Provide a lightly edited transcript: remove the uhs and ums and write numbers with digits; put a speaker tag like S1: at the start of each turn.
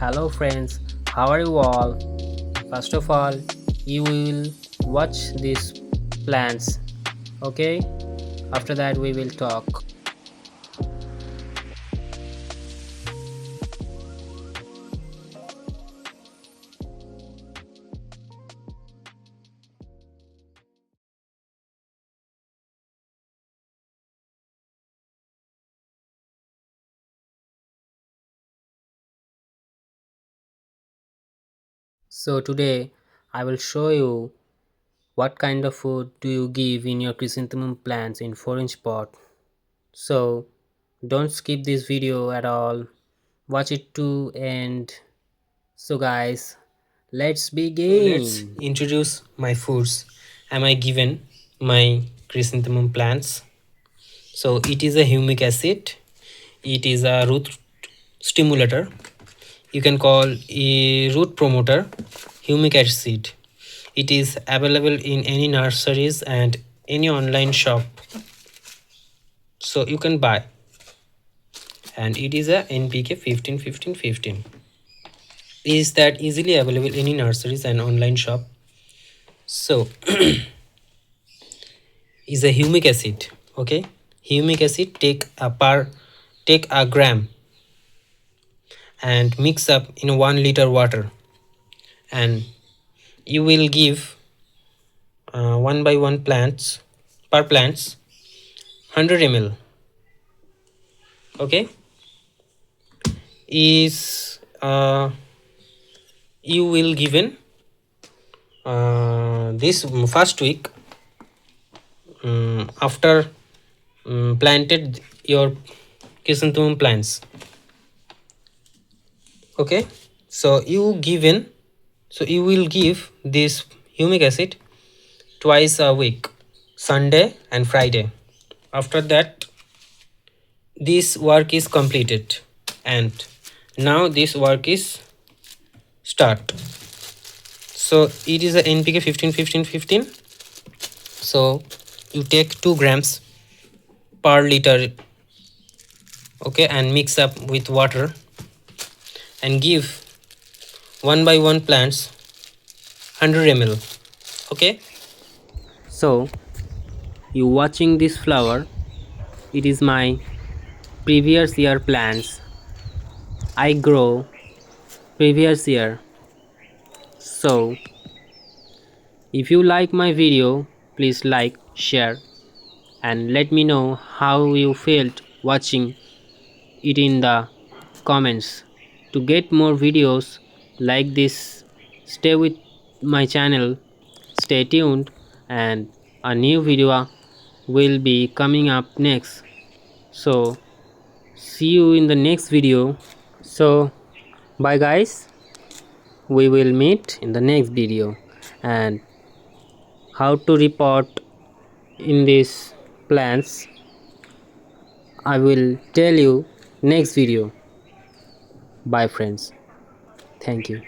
S1: Hello friends, how are you all? First of all, you will watch these plants, okay? After that, we will talk. So, today I will show you what kind of food do you give in your chrysanthemum plants in 4-inch pot. So, don't skip this video at all. Watch it to end. So, guys, let's
S2: So let's
S1: begin.
S2: introduce my foods. Am I given my chrysanthemum plants? So it is a humic acid. It is a root stimulator. You can call a root promoter humic acid. It is available in any nurseries and any online shop. So you can buy. And it is a NPK 15 15 15. Is that easily available in any nurseries and online shop? So is a humic acid. Okay, humic acid take a gram and mix up in 1 liter water, and you will give one by one plants per plants 100 ml. Okay, is you will given this first week after planted your chrysanthemum plants. Okay, so you will give this humic acid twice a week, Sunday and Friday. After that, this work is completed, and now this work is start. So it is a NPK 15 15 15. So you take 2 grams per liter, okay, and mix up with water and give one by one plants 100 ml. Okay,
S1: So, you watching this flower? It is my previous year plants. I grow previous year. So, if you like my video, please like, share, and let me know how you felt watching it in the comments. To get more videos like this, stay with my channel, stay tuned, and a new video will be coming up next. So, see you in the next video. So, bye guys. We will meet in the next video, and how to report in these plans I will tell you next video. Bye friends. Thank you.